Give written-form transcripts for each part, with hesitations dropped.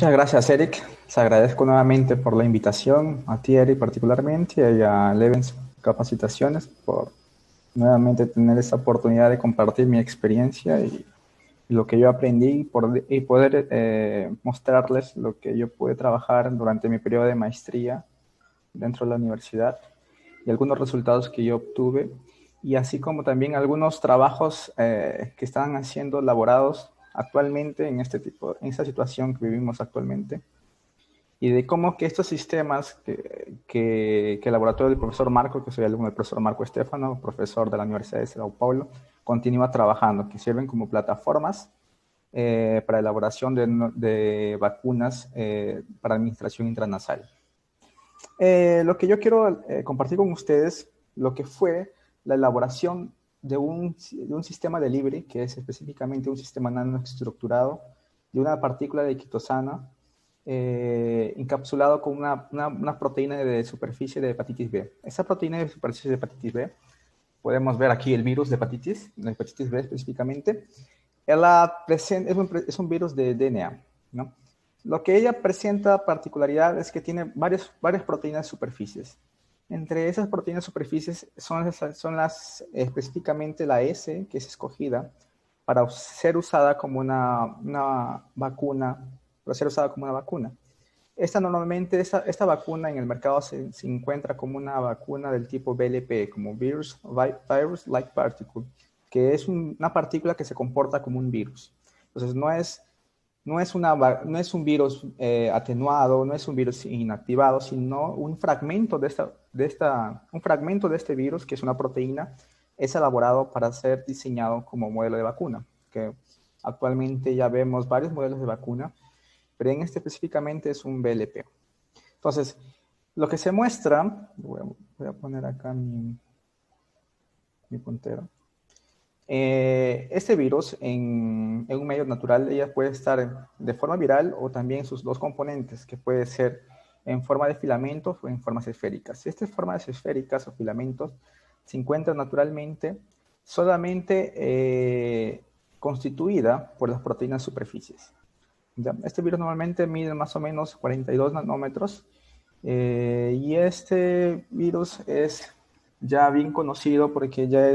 Muchas gracias, Eric. Les agradezco nuevamente por la invitación, a ti, Eric, particularmente, y a Levens Capacitaciones, por nuevamente tener esta oportunidad de compartir mi experiencia y lo que yo aprendí y poder mostrarles lo que yo pude trabajar durante mi periodo de maestría dentro de la universidad y algunos resultados que yo obtuve, y así como también algunos trabajos que están siendo elaborados actualmente en en esta situación que vivimos actualmente, y de cómo que estos sistemas que el laboratorio del profesor Marco, que soy alumno del profesor Marco Estefano, profesor de la Universidad de Sao Paulo, continúa trabajando, que sirven como plataformas para elaboración de vacunas para administración intranasal. Lo que yo quiero compartir con ustedes, lo que fue la elaboración de un sistema de Libre, que es específicamente un sistema nanoestructurado de una partícula de quitosana encapsulado con una proteína de superficie de hepatitis B. Esa proteína de superficie de hepatitis B, podemos ver aquí el virus de hepatitis, la hepatitis B específicamente, es un virus de DNA, ¿no? Lo que ella presenta particularidad es que tiene varias proteínas superficies. Entre esas proteínas superficies son específicamente la S, que es escogida para ser usada como una vacuna, para ser usada como una vacuna. Esta vacuna en el mercado se encuentra como una vacuna del tipo VLP, como Virus-Like Particle, que es una partícula que se comporta como un virus. Entonces, no es un virus atenuado, no es un virus inactivado, sino un fragmento un fragmento de este virus, que es una proteína, es elaborado para ser diseñado como modelo de vacuna. Que actualmente ya vemos varios modelos de vacuna, pero en este específicamente es un VLP. Entonces, lo que se muestra, voy a poner acá mi puntero. Este virus en un medio natural ella puede estar de forma viral o también sus dos componentes, que puede ser en forma de filamentos o en formas esféricas. Estas formas esféricas o filamentos se encuentran naturalmente solamente constituida por las proteínas superficies. ¿Ya? Este virus normalmente mide más o menos 42 nanómetros y este virus es ya bien conocido porque ya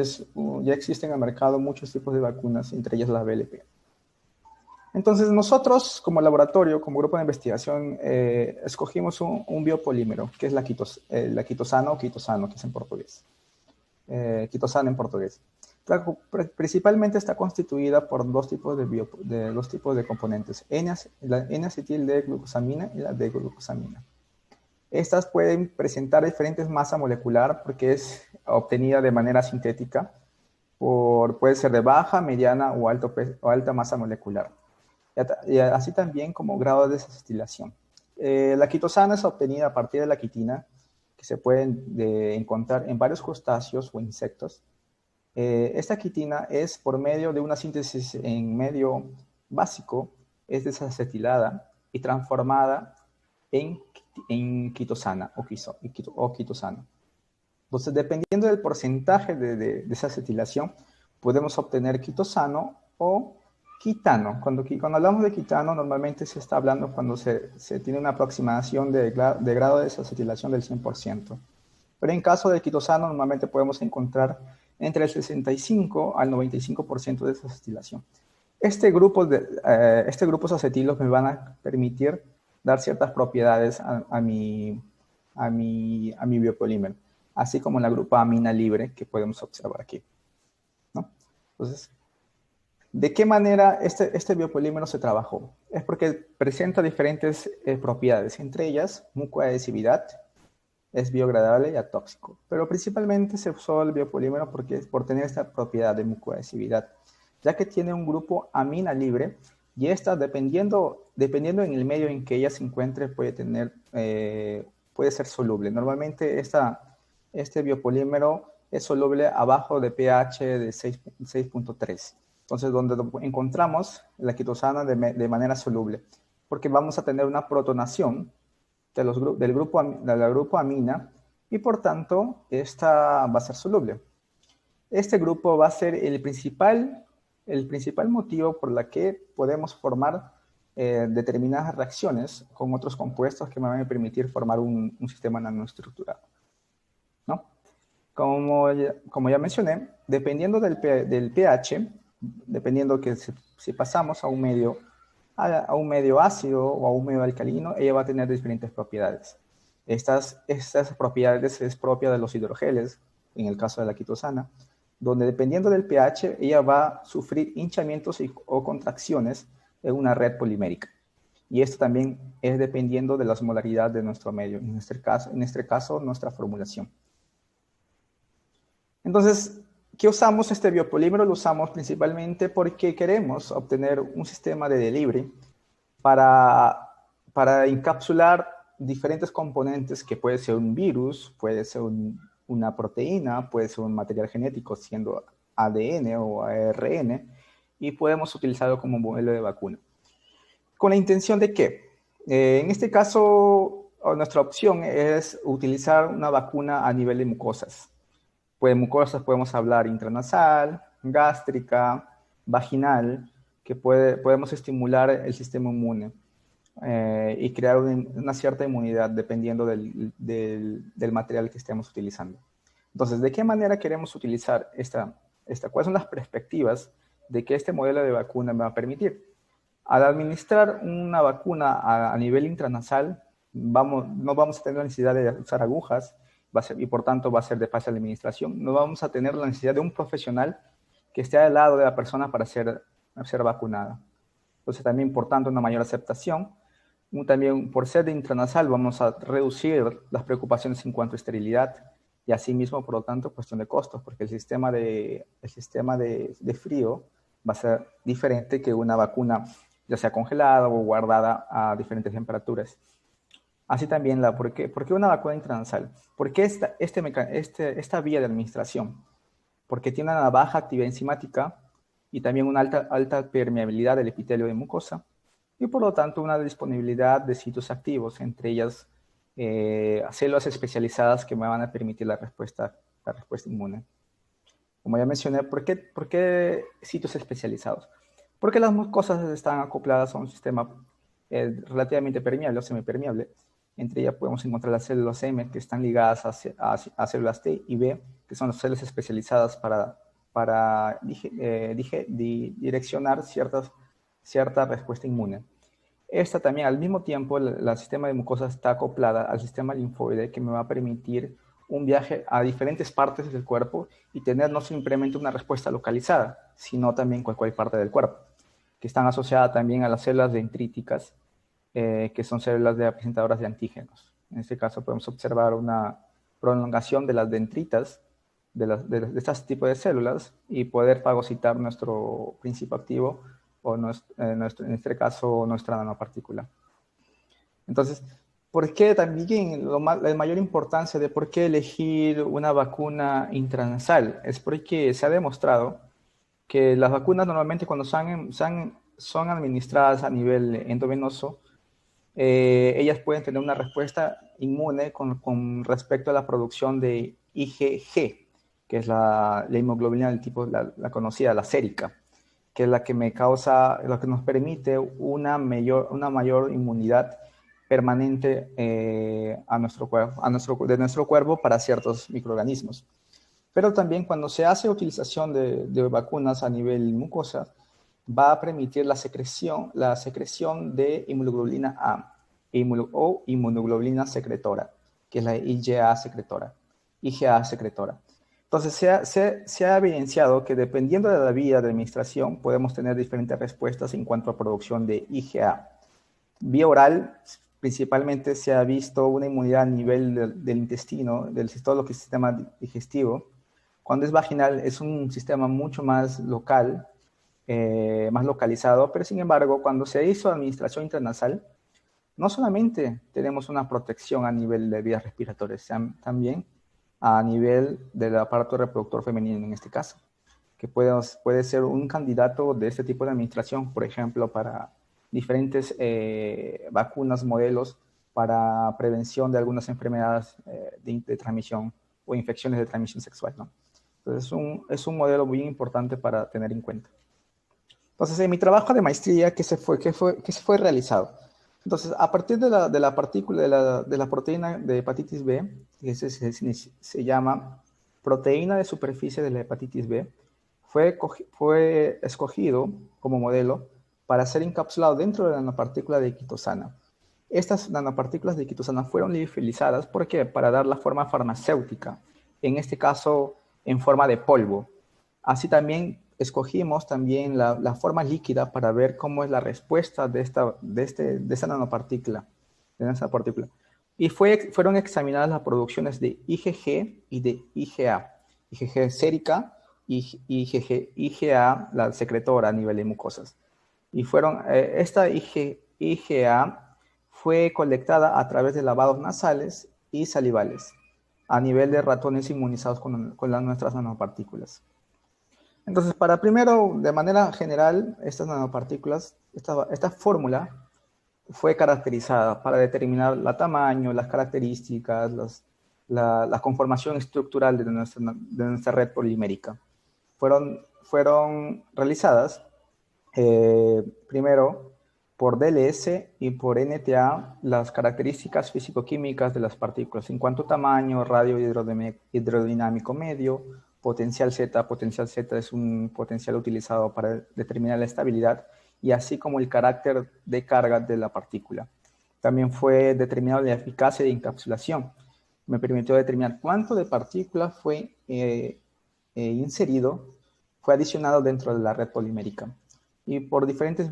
existen en el mercado muchos tipos de vacunas, entre ellas la VLP. Entonces nosotros como laboratorio, como grupo de investigación, escogimos un biopolímero, que es la quitosana o quitosano, que es en portugués. Quitosana en portugués. Principalmente está constituida por dos tipos de componentes, la N-acetil D-glucosamina y la D-glucosamina. Estas pueden presentar diferentes masas molecular porque es obtenida de manera sintética, puede ser de baja, mediana o alta masa molecular. Y así también como grado de desacetilación. La quitosana es obtenida a partir de la quitina, que se pueden encontrar en varios crustáceos o insectos. Esta quitina es por medio de una síntesis en medio básico, es desacetilada y transformada en quitosana o quitosana. Entonces, dependiendo del porcentaje de desacetilación, podemos obtener quitosano o quitano. Cuando hablamos de quitano, normalmente se está hablando cuando se tiene una aproximación de grado de desacetilación del 100%. Pero en caso de quitosano, normalmente podemos encontrar entre el 65 al 95% de desacetilación. Este grupos acetilos me van a permitir dar ciertas propiedades a mi biopolímero, así como la grupamina libre que podemos observar aquí, ¿no? Entonces, ¿de qué manera este biopolímero se trabajó? Es porque presenta diferentes propiedades, entre ellas mucoadhesividad, es biodegradable y atóxico, pero principalmente se usó el biopolímero por tener esta propiedad de mucoadhesividad, ya que tiene un grupo amina libre y esta, dependiendo en el medio en que ella se encuentre, puede ser soluble. Normalmente este biopolímero es soluble abajo de pH de 6.3. Entonces, donde encontramos la quitosana de manera soluble, porque vamos a tener una protonación del grupo amina y por tanto esta va a ser soluble. Este grupo va a ser el principal motivo por la que podemos formar determinadas reacciones con otros compuestos que me van a permitir formar un sistema nanoestructurado, ¿no? Como ya mencioné, dependiendo del pH, dependiendo que si pasamos a un medio ácido o a un medio alcalino, ella va a tener diferentes propiedades. Estas propiedades es propia de los hidrogeles, en el caso de la quitosana, donde dependiendo del pH, ella va a sufrir hinchamientos o contracciones en una red polimérica. Y esto también es dependiendo de la osmolaridad de nuestro medio, en este caso nuestra formulación. Entonces, ¿qué usamos este biopolímero? Lo usamos principalmente porque queremos obtener un sistema de delivery para encapsular diferentes componentes que puede ser un virus, puede ser una proteína, puede ser un material genético siendo ADN o ARN, y podemos utilizarlo como modelo de vacuna. ¿Con la intención de qué? En este caso, nuestra opción es utilizar una vacuna a nivel de mucosas. Pues de mucosas podemos hablar intranasal, gástrica, vaginal, que podemos estimular el sistema inmune y crear una cierta inmunidad dependiendo del material que estemos utilizando. Entonces, ¿de qué manera queremos utilizar cuáles son las perspectivas de que este modelo de vacuna me va a permitir? Al administrar una vacuna a nivel intranasal, no vamos a tener la necesidad de usar agujas, y por tanto va a ser de fácil administración. No vamos a tener la necesidad de un profesional que esté al lado de la persona para ser vacunada. Entonces también, por tanto, una mayor aceptación. También por ser de intranasal vamos a reducir las preocupaciones en cuanto a esterilidad y asimismo, por lo tanto, cuestión de costos, porque el sistema de frío va a ser diferente que una vacuna ya sea congelada o guardada a diferentes temperaturas. Así también, ¿por qué una vacuna intranasal? ¿Por qué esta vía de administración? Porque tiene una baja actividad enzimática y también una alta permeabilidad del epitelio de mucosa y por lo tanto una disponibilidad de sitios activos, entre ellas células especializadas que me van a permitir la respuesta inmune. Como ya mencioné, ¿por qué sitios especializados? Porque las mucosas están acopladas a un sistema relativamente permeable o semipermeable. Entre ellas podemos encontrar las células M, que están ligadas a células T y B, que son las células especializadas para direccionar cierta respuesta inmune. Esta también, al mismo tiempo, el sistema de mucosas está acoplada al sistema linfoide, que me va a permitir un viaje a diferentes partes del cuerpo y tener no simplemente una respuesta localizada, sino también cualquier parte del cuerpo, que están asociadas también a las células dendríticas, que son células presentadoras de antígenos. En este caso podemos observar una prolongación de las dendritas de este tipo de células y poder fagocitar nuestro principio activo o en este caso nuestra nanopartícula. Entonces, ¿por qué también la mayor importancia de por qué elegir una vacuna intranasal? Es porque se ha demostrado que las vacunas normalmente cuando son administradas a nivel endovenoso, ellas pueden tener una respuesta inmune con respecto a la producción de IgG, que es la hemoglobina del tipo, la conocida, la sérica, que es la que nos permite una mayor inmunidad permanente de nuestro cuerpo para ciertos microorganismos. Pero también cuando se hace utilización de vacunas a nivel mucosa, va a permitir la secreción de inmunoglobulina A o inmunoglobulina secretora, que es la IgA secretora. Entonces, se ha evidenciado que dependiendo de la vía de administración, podemos tener diferentes respuestas en cuanto a producción de IgA. Vía oral, principalmente se ha visto una inmunidad a nivel del intestino, todo lo que es el sistema digestivo. Cuando es vaginal, es un sistema mucho más local, más localizado, pero sin embargo, cuando se hizo administración intranasal, no solamente tenemos una protección a nivel de vías respiratorias, también a nivel del aparato reproductor femenino en este caso, que puede ser un candidato de este tipo de administración, por ejemplo, para diferentes vacunas, modelos para prevención de algunas enfermedades de transmisión o infecciones de transmisión sexual, ¿no? Entonces es un modelo muy importante para tener en cuenta. Entonces, en mi trabajo de maestría, ¿qué se fue realizado? Entonces, a partir de la partícula, de la proteína de hepatitis B, que se llama proteína de superficie de la hepatitis B, fue escogido como modelo para ser encapsulado dentro de la nanopartícula de quitosana. Estas nanopartículas de quitosana fueron liofilizadas, ¿por qué? Para dar la forma farmacéutica, en este caso en forma de polvo. Así también escogimos también la forma líquida para ver cómo es la respuesta de esta nanopartícula, de esta partícula. Y fueron examinadas las producciones de IgG y de IgA. IgG sérica y IgA, la secretora a nivel de mucosas. Y esta IgA fue colectada a través de lavados nasales y salivales a nivel de ratones inmunizados con nuestras nanopartículas. Entonces, para primero, de manera general, estas nanopartículas, esta fórmula fue caracterizada para determinar el tamaño, las características, la conformación estructural de nuestra red polimérica. Fueron realizadas primero por DLS y por NTA las características físico-químicas de las partículas en cuanto a tamaño, radio hidrodinámico medio, potencial Z. Potencial Z es un potencial utilizado para determinar la estabilidad y así como el carácter de carga de la partícula. También fue determinada la eficacia de encapsulación. Me permitió determinar cuánto de partícula fue fue adicionado dentro de la red polimérica. Y por diferentes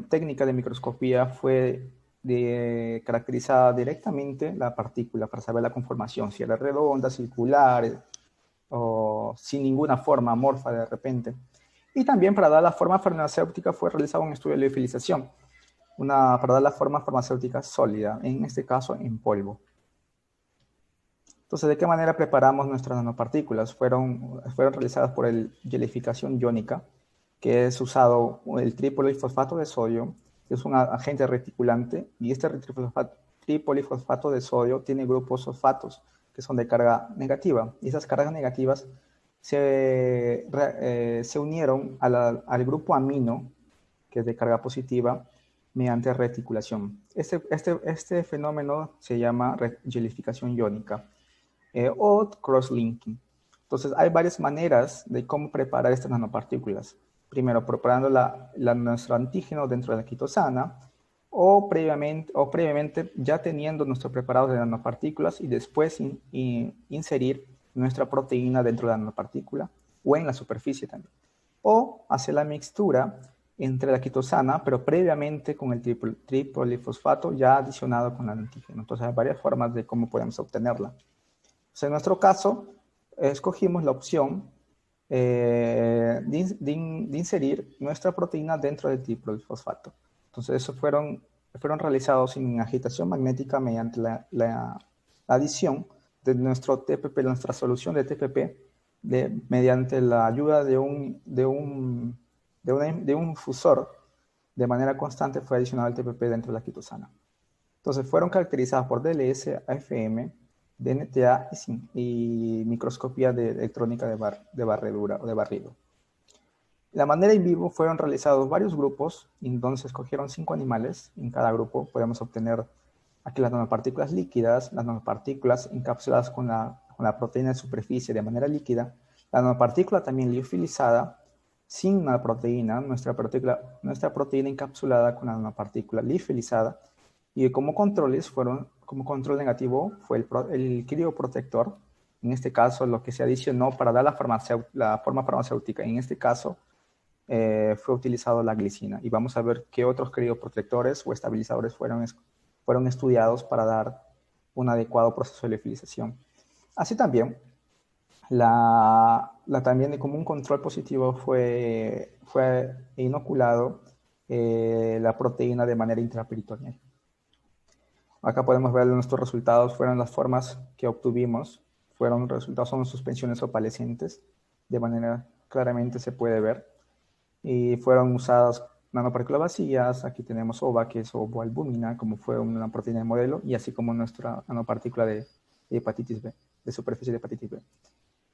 técnicas de microscopía fue caracterizada directamente la partícula para saber la conformación, si era redonda, circular o sin ninguna forma amorfa de repente. Y también para dar la forma farmacéutica fue realizado un estudio de liofilización, para dar la forma farmacéutica sólida, en este caso en polvo. Entonces, ¿de qué manera preparamos nuestras nanopartículas? Fueron realizadas por gelificación iónica, que es usado el tripolifosfato de sodio, que es un agente reticulante, y este tripolifosfato de sodio tiene grupos fosfatos que son de carga negativa, y esas cargas negativas se unieron al grupo amino, que es de carga positiva, mediante reticulación. Este fenómeno se llama gelificación iónica o cross-linking. Entonces, hay varias maneras de cómo preparar estas nanopartículas. Primero, preparando nuestro antígeno dentro de la quitosana, o previamente ya teniendo nuestro preparado de nanopartículas y después inserir nuestra proteína dentro de la nanopartícula o en la superficie también. O hacer la mixtura entre la quitosana, pero previamente con el tripolifosfato ya adicionado con el antígeno. Entonces, hay varias formas de cómo podemos obtenerla. Entonces, en nuestro caso, escogimos la opción de inserir nuestra proteína dentro del tripolifosfato. Entonces, eso fueron realizados sin agitación magnética mediante la adición de nuestro TPP, de nuestra solución de TPP, mediante la ayuda de un fusor. De manera constante fue adicionado el TPP dentro de la quitosana. Entonces, fueron caracterizadas por DLS, AFM, DNTA y microscopía electrónica de barredura o de barrido. De la manera in vivo fueron realizados varios grupos, y entonces escogieron 5 animales. En cada grupo podemos obtener aquí las nanopartículas líquidas, las nanopartículas encapsuladas con la proteína de superficie de manera líquida, la nanopartícula también liofilizada, sin una proteína, nuestra proteína encapsulada con la nanopartícula liofilizada, y como control negativo fue el crioprotector. En este caso, lo que se adicionó para dar la forma farmacéutica, en este caso, fue utilizado la glicina. Y vamos a ver qué otros crioprotectores o estabilizadores fueron estudiados para dar un adecuado proceso de liofilización. Así también, también como un control positivo fue inoculado la proteína de manera intraperitoneal. Acá podemos ver nuestros resultados, fueron las formas que obtuvimos, son suspensiones opalescentes, de manera claramente se puede ver, y fueron usadas nanopartículas vacías. Aquí tenemos OVA, que es ovoalbúmina, como fue una proteína de modelo, y así como nuestra nanopartícula de hepatitis B, de superficie de hepatitis B.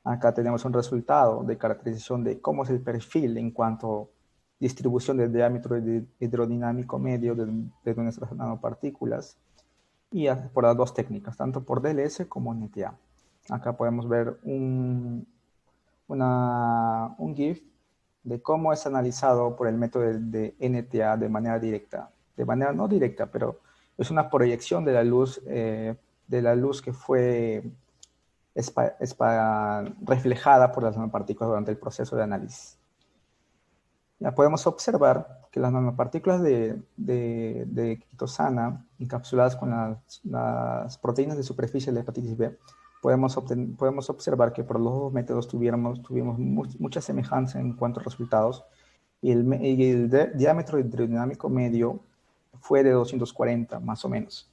Acá tenemos un resultado de caracterización de cómo es el perfil en cuanto distribución del diámetro hidrodinámico medio de nuestras nanopartículas, y por las dos técnicas, tanto por DLS como NTA. Acá podemos ver un GIF de cómo es analizado por el método de NTA de manera directa. De manera no directa, pero es una proyección de la luz que fue reflejada por las nanopartículas durante el proceso de análisis. Ya podemos observar que las nanopartículas de quitosana encapsuladas con las proteínas de superficie de la hepatitis B, podemos observar que por los dos métodos tuvimos mucha semejanza en cuanto a resultados, y el diámetro hidrodinámico medio fue de 240 más o menos.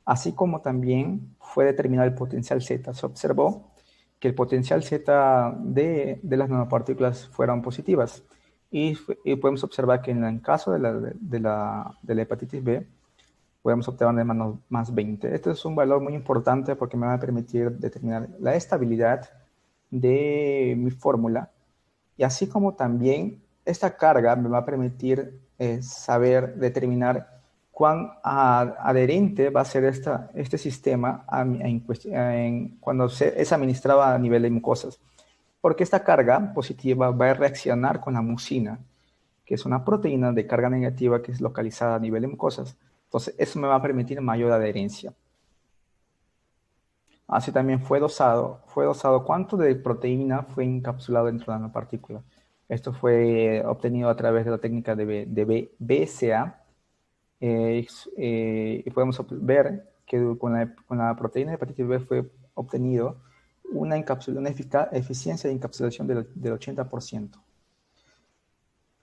Así como también fue determinado el potencial Z. Se observó que el potencial Z de las nanopartículas fueron positivas. Y podemos observar que en el caso de la hepatitis B, podemos obtener más 20. Este es un valor muy importante porque me va a permitir determinar la estabilidad de mi fórmula, y así como también esta carga me va a permitir saber determinar cuán adherente va a ser este sistema cuando es administrado a nivel de mucosas. Porque esta carga positiva va a reaccionar con la mucina, que es una proteína de carga negativa que es localizada a nivel de mucosas. Entonces, eso me va a permitir mayor adherencia. Así también fue dosado cuánto de proteína fue encapsulado dentro de la nanopartícula. Esto fue obtenido a través de la técnica de BSA. Y podemos ver que con la proteína de hepatitis B fue obtenido una eficiencia de encapsulación del 80%.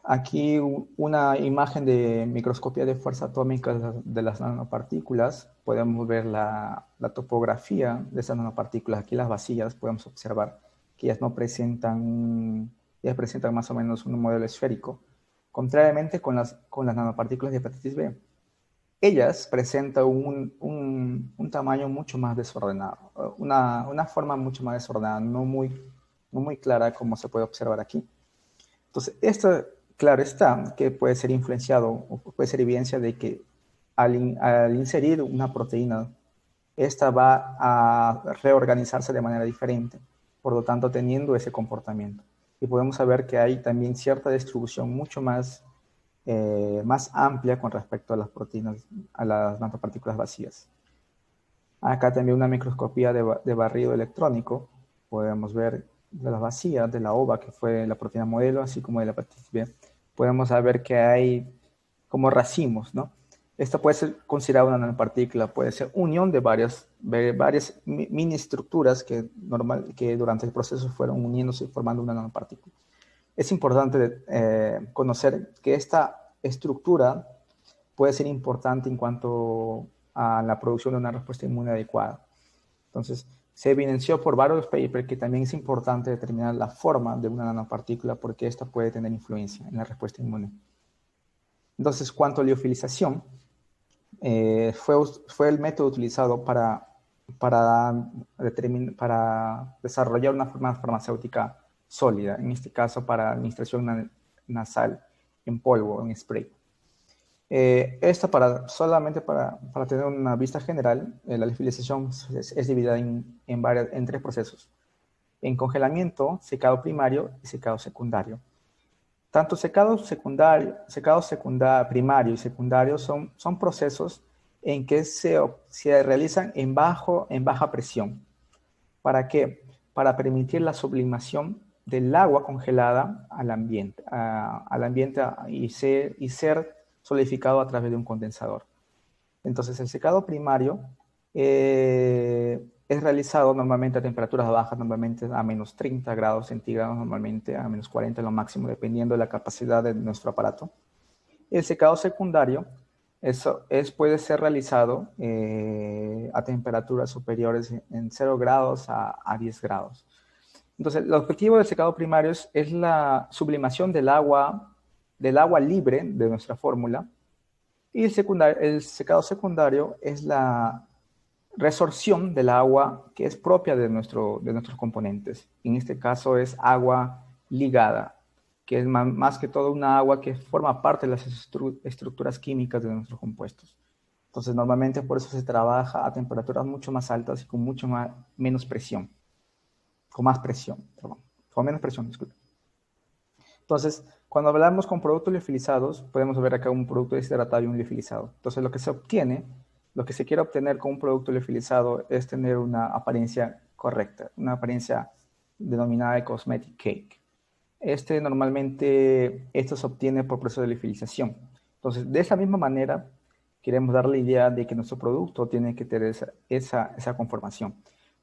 Aquí una imagen de microscopía de fuerza atómica de las nanopartículas. Podemos ver la topografía de esas nanopartículas. Aquí las vacías podemos observar que ellas presentan más o menos un modelo esférico, contrariamente con las nanopartículas de hepatitis B. Ellas presentan un tamaño mucho más desordenado, una forma mucho más desordenada, no muy clara, como se puede observar aquí. Entonces, esto, claro está, que puede ser influenciado o puede ser evidencia de que al inserir una proteína, esta va a reorganizarse de manera diferente, por lo tanto teniendo ese comportamiento. Y podemos saber que hay también cierta distribución mucho más amplia con respecto a las proteínas, a las nanopartículas vacías. Acá también una microscopía de barrido electrónico. Podemos ver de las vacías, de la OVA, que fue la proteína modelo, así como de la hepatitis B. Podemos saber que hay como racimos, ¿no? Esto puede ser considerado una nanopartícula, puede ser unión de varias mini estructuras que durante el proceso fueron uniéndose y formando una nanopartícula. Es importante conocer que esta estructura puede ser importante en cuanto a la producción de una respuesta inmune adecuada. Entonces, se evidenció por varios papers que también es importante determinar la forma de una nanopartícula porque esta puede tener influencia en la respuesta inmune. Entonces, cuanto a liofilización, fue el método utilizado para desarrollar una forma farmacéutica sólida, en este caso para administración nasal en polvo, en spray. Esto solamente para tener una vista general, la liofilización es dividida en tres procesos: en congelamiento, secado primario y secado secundario. Tanto secado primario y secundario son procesos en que se realizan en baja presión. ¿Para qué? Para permitir la sublimación del agua congelada al ambiente y ser solidificado a través de un condensador. Entonces, el secado primario es realizado normalmente a temperaturas bajas, normalmente a menos 30 grados centígrados, normalmente a menos 40 lo máximo, dependiendo de la capacidad de nuestro aparato. El secado secundario puede ser realizado a temperaturas superiores en 0 grados a 10 grados. Entonces, el objetivo del secado primario es la sublimación del agua libre de nuestra fórmula, y el secado secundario es la resorción del agua que es propia de nuestros componentes. En este caso es agua ligada. que es más que todo una agua que forma parte de las estructuras químicas de nuestros compuestos. Entonces, normalmente por eso se trabaja a temperaturas mucho más altas y con menos presión, con más presión, perdón, con menos presión, disculpe. Entonces, cuando hablamos con productos liofilizados, podemos ver acá un producto deshidratado y un liofilizado. Entonces, lo que se obtiene, lo que se quiere obtener con un producto liofilizado es tener una apariencia correcta, una apariencia denominada de cosmetic cake. Esto se obtiene por proceso de liofilización. Entonces, de esa misma manera, queremos dar la idea de que nuestro producto tiene que tener esa conformación.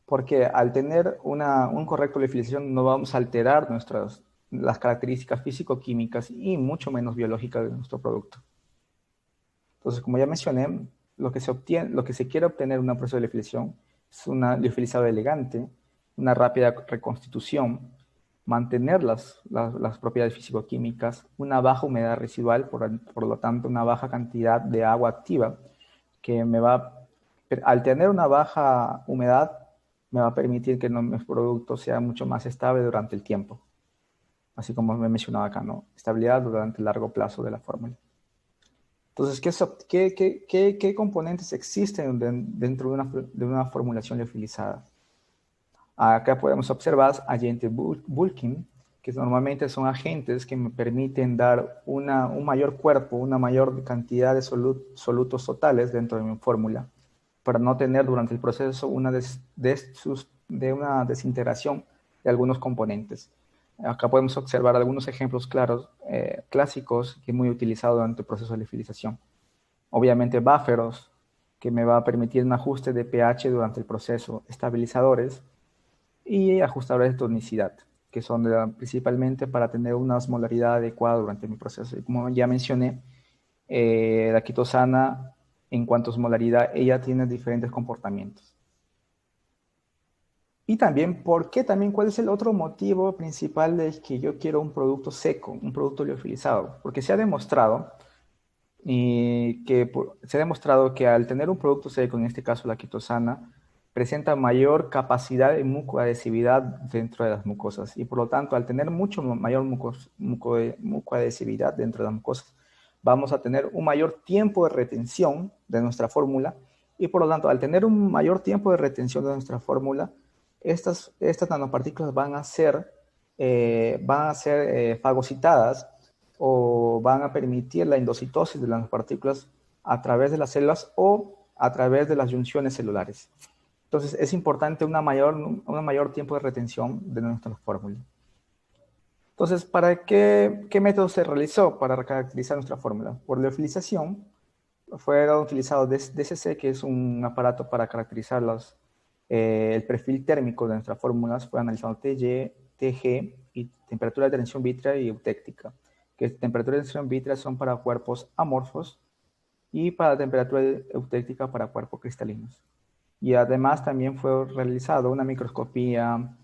Porque al tener un correcto liofilización no vamos a alterar las características físico-químicas y mucho menos biológicas de nuestro producto. Entonces, como ya mencioné, lo que se quiere obtener en un proceso de liofilización es un liofilizado elegante, una rápida reconstitución, mantener las propiedades físico-químicas, una baja humedad residual, por lo tanto, una baja cantidad de agua activa, que al tener una baja humedad, me va a permitir que mi producto sea mucho más estable durante el tiempo. Así como me mencionaba acá, ¿no? Estabilidad durante el largo plazo de la fórmula. Entonces, ¿qué componentes existen dentro de una formulación liofilizada? Acá podemos observar agentes bulking, que normalmente son agentes que me permiten dar un mayor cuerpo, una mayor cantidad de solutos totales dentro de mi fórmula, para no tener durante el proceso una desintegración de algunos componentes. Acá podemos observar algunos ejemplos clásicos que es muy utilizado durante el proceso de liofilización. Obviamente bufferos, que me va a permitir un ajuste de pH durante el proceso, estabilizadores y ajustadores de tonicidad, que son principalmente para tener una osmolaridad adecuada durante mi proceso. Y como ya mencioné, la quitosana, en cuanto a osmolaridad, ella tiene diferentes comportamientos. Y también, ¿cuál es el otro motivo principal de que yo quiero un producto seco, un producto liofilizado? Porque se ha demostrado que al tener un producto seco, en este caso la quitosana, presenta mayor capacidad de mucoadhesividad dentro de las mucosas y por lo tanto al tener mucho mayor mucoadhesividad dentro de las mucosas vamos a tener un mayor tiempo de retención de nuestra fórmula y por lo tanto al tener un mayor tiempo de retención de nuestra fórmula estas nanopartículas van a ser fagocitadas o van a permitir la endocitosis de las partículas a través de las células o a través de las junciones celulares. Entonces, es importante un mayor tiempo de retención de nuestra fórmula. Entonces, ¿qué método se realizó para caracterizar nuestra fórmula? Por liofilización, fueron utilizados DCC, que es un aparato para caracterizar el perfil térmico de nuestras fórmulas. Fue analizado TG y temperatura de transición vítrea y eutéctica, que temperatura de transición vítrea son para cuerpos amorfos y para temperatura eutéctica para cuerpos cristalinos. Y además también fue realizada una microscopía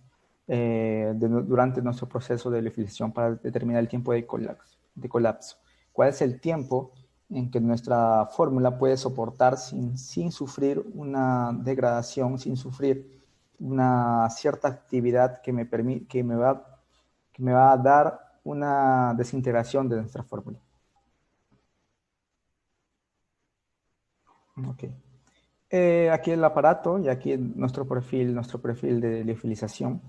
durante nuestro proceso de liofilización para determinar el tiempo de colapso. ¿Cuál es el tiempo en que nuestra fórmula puede soportar sin sufrir una degradación, sin sufrir una cierta actividad que me va a dar una desintegración de nuestra fórmula? Ok. Aquí el aparato y aquí nuestro perfil de liofilización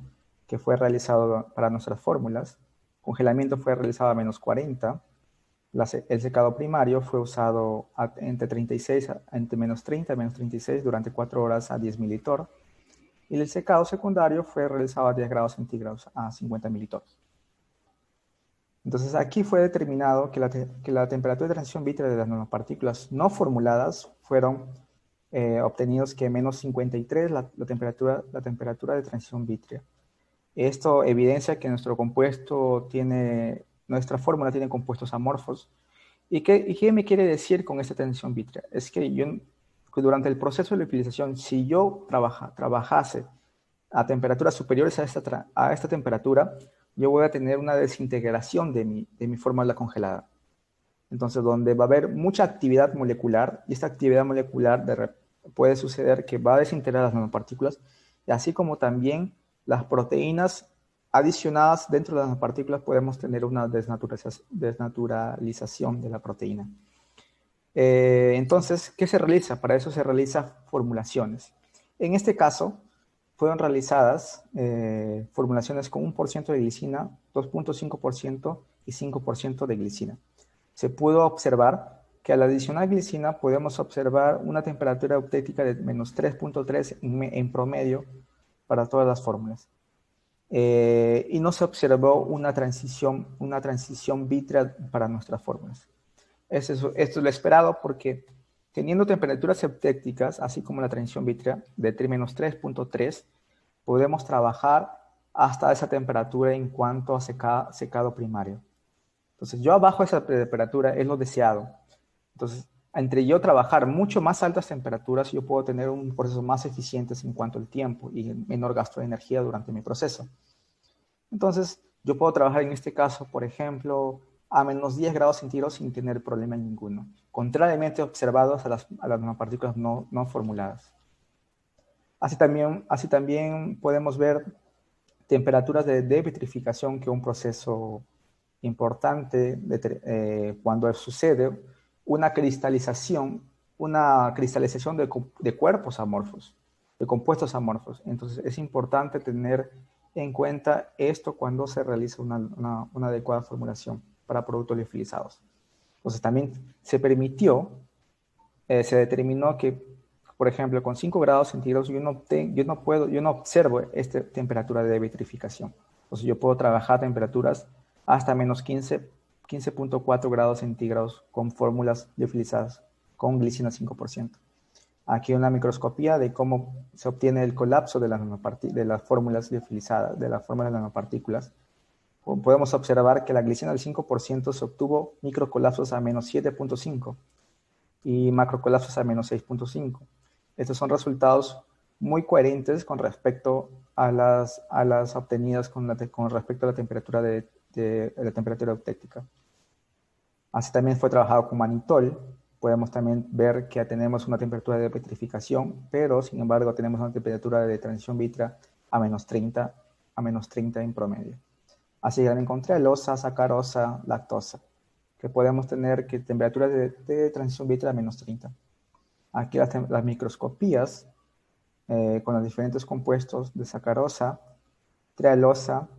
que fue realizado para nuestras fórmulas. Congelamiento fue realizado a -40. El secado primario fue usado entre menos 30 y menos 36 durante 4 horas a 10 mililitros. Y el secado secundario fue realizado a 10 grados centígrados a 50 mililitros. Entonces aquí fue determinado que la temperatura de transición vítrea de las nanopartículas no formuladas fueron obtenidos que menos 53 la temperatura de transición vítrea. Esto evidencia que nuestra fórmula tiene compuestos amorfos. ¿Y qué me quiere decir con esta transición vítrea? Es que durante el proceso de liofilización, si yo trabajase a temperaturas superiores a esta temperatura, yo voy a tener una desintegración de mi fórmula congelada. Entonces, donde va a haber mucha actividad molecular, y esta actividad molecular puede suceder que va a desintegrar las nanopartículas, y así como también las proteínas adicionadas dentro de las nanopartículas podemos tener una desnaturalización de la proteína. Entonces, ¿qué se realiza? Para eso se realizan formulaciones. En este caso, fueron realizadas formulaciones con 1% de glicina, 2.5% y 5% de glicina. Se pudo observar que al adicionar glicina podemos observar una temperatura eutérica de menos 3.3 en promedio para todas las fórmulas. Y no se observó una transición vítrea para nuestras fórmulas. Esto es lo esperado porque teniendo temperaturas eutéricas, así como la transición vítrea de menos 3.3, podemos trabajar hasta esa temperatura en cuanto a secado primario. Entonces, yo abajo esa temperatura es lo deseado. Entonces, entre yo trabajar mucho más altas temperaturas, yo puedo tener un proceso más eficiente en cuanto al tiempo y menor gasto de energía durante mi proceso. Entonces, yo puedo trabajar en este caso, por ejemplo, a menos 10 grados centígrados sin tener problema ninguno, contrariamente observados a las nanopartículas no formuladas. Así también podemos ver temperaturas de vitrificación, que es un proceso importante cuando sucede una cristalización de cuerpos amorfos, de compuestos amorfos. Entonces es importante tener en cuenta esto cuando se realiza una adecuada formulación para productos liofilizados. Entonces también se determinó que, por ejemplo, con 5 grados centígrados yo no observo esta temperatura de vitrificación. Entonces yo puedo trabajar a temperaturas hasta menos 15.4 grados centígrados con fórmulas liofilizadas con glicina 5%. Aquí una microscopía de cómo se obtiene el colapso de las fórmulas liofilizadas, de las fórmulas de nanopartículas. Podemos observar que la glicina del 5% se obtuvo microcolapsos a menos 7.5 y macrocolapsos a menos 6.5. Estos son resultados muy coherentes con respecto a las obtenidas con respecto a la temperatura la temperatura eutérica. Así también fue trabajado con manitol. Podemos también ver que tenemos una temperatura de petrificación, pero sin embargo tenemos una temperatura de transición vítrea a menos 30 en promedio. Así también con trealosa, sacarosa, lactosa, que podemos tener que temperaturas de transición vítrea a menos 30. Aquí las microscopías con los diferentes compuestos de sacarosa, trealosa,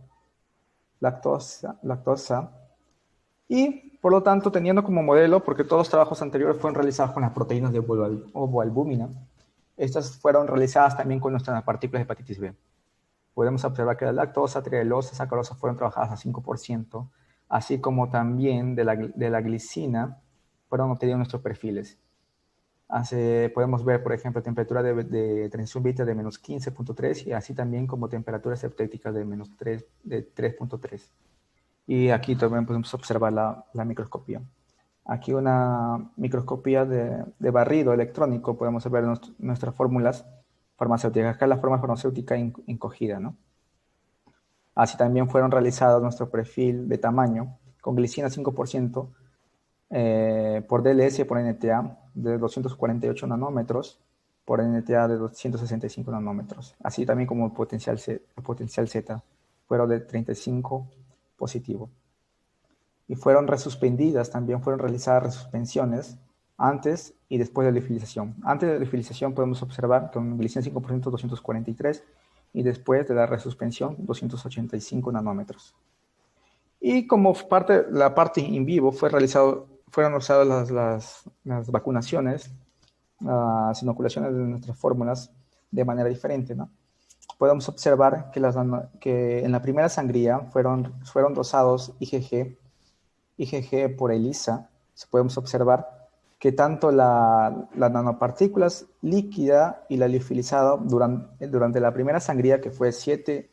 lactosa, y por lo tanto teniendo como modelo, porque todos los trabajos anteriores fueron realizados con las proteínas de ovoalbúmina, estas fueron realizadas también con nuestras partículas de hepatitis B. Podemos observar que la lactosa, trealosa, sacarosa fueron trabajadas a 5%, así como también de la glicina fueron obtenidos nuestros perfiles. Podemos ver, por ejemplo, temperatura de transición vítrea de menos 15.3 y así también como temperaturas eutéricas de 3.3. Y aquí también podemos observar la microscopía. Aquí una microscopía de barrido electrónico, podemos ver nuestras fórmulas farmacéuticas. Acá la forma farmacéutica encogida, ¿no? Así también fueron realizados nuestro perfil de tamaño con glicina 5% por DLS por NTA de 248 nanómetros por NTA de 265 nanómetros. Así también como el potencial Z fueron de 35 positivo. Y fueron también fueron realizadas resuspensiones antes y después de la liofilización. Antes de la liofilización podemos observar con glicina 5% 243 y después de la resuspensión 285 nanómetros. Y como la parte in vivo fueron usadas las vacunaciones, las inoculaciones de nuestras fórmulas de manera diferente, ¿no? Podemos observar que en la primera sangría fueron dosados IgG por ELISA. Podemos observar que tanto las nanopartículas líquida y la liofilizada durante la primera sangría, que fue 7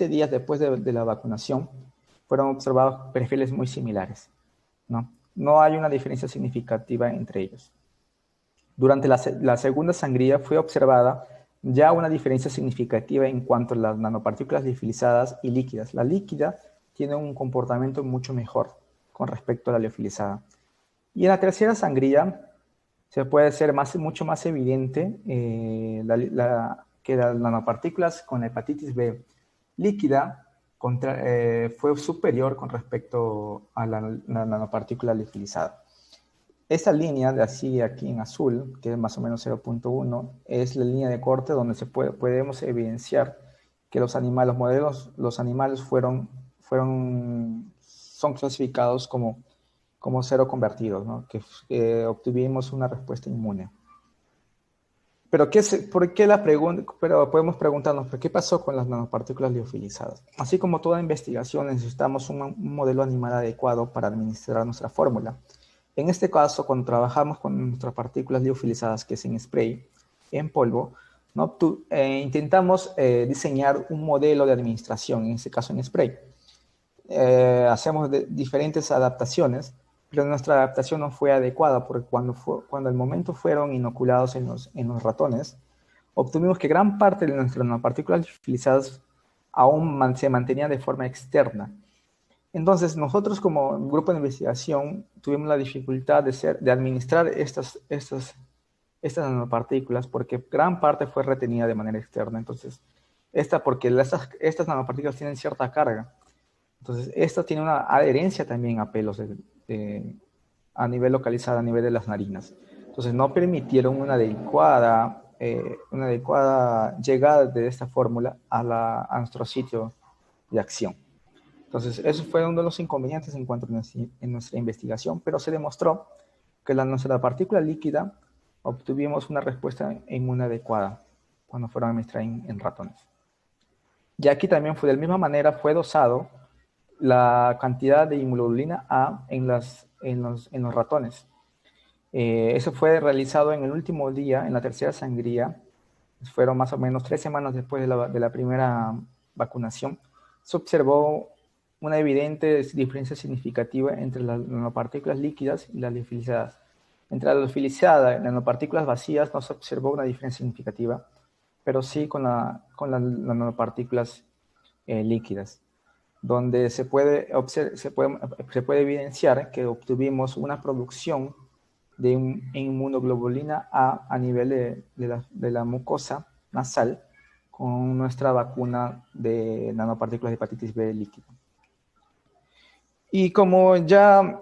días después de la vacunación, fueron observados perfiles muy similares, ¿no? No hay una diferencia significativa entre ellos. Durante la segunda sangría fue observada ya una diferencia significativa en cuanto a las nanopartículas liofilizadas y líquidas. La líquida tiene un comportamiento mucho mejor con respecto a la liofilizada. Y en la tercera sangría se puede ser mucho más evidente que las nanopartículas con la hepatitis B líquida fue superior con respecto a la nanopartícula liofilizada. Esta línea de aquí en azul, que es más o menos 0.1, es la línea de corte donde podemos evidenciar que los animales son clasificados como cero convertidos, ¿no? Que obtuvimos una respuesta inmune. Pero podemos preguntarnos, ¿por qué pasó con las nanopartículas liofilizadas? Así como toda investigación, necesitamos un modelo animal adecuado para administrar nuestra fórmula. En este caso, cuando trabajamos con nuestras partículas liofilizadas, que es en spray, en polvo, ¿no? Intentamos diseñar un modelo de administración, en este caso en spray. Hacemos diferentes adaptaciones, pero nuestra adaptación no fue adecuada porque cuando al momento fueron inoculados en los ratones, obtuvimos que gran parte de nuestras nanopartículas liofilizadas aún se mantenían de forma externa. Entonces, nosotros como grupo de investigación tuvimos la dificultad de administrar estas nanopartículas porque gran parte fue retenida de manera externa. Entonces, porque estas nanopartículas tienen cierta carga. Entonces, esta tiene una adherencia también a pelos a nivel localizado, a nivel de las narinas. Entonces, no permitieron una adecuada llegada de esta fórmula a nuestro sitio de acción. Entonces, eso fue uno de los inconvenientes en cuanto a nuestra investigación, pero se demostró que nuestra partícula líquida obtuvimos una respuesta inmune adecuada cuando fueron administradas en ratones. Y aquí también de la misma manera fue dosado la cantidad de inmunoglobulina A en los ratones. Eso fue realizado en el último día, en la tercera sangría. Fueron más o menos 3 semanas después de la primera vacunación. Se observó una evidente diferencia significativa entre las nanopartículas líquidas y las liofilizadas. Entre las liofilizadas y las nanopartículas vacías no se observó una diferencia significativa, pero sí con las nanopartículas líquidas, donde se puede evidenciar que obtuvimos una producción de inmunoglobulina A nivel de la mucosa nasal con nuestra vacuna de nanopartículas de hepatitis B líquida. Y como ya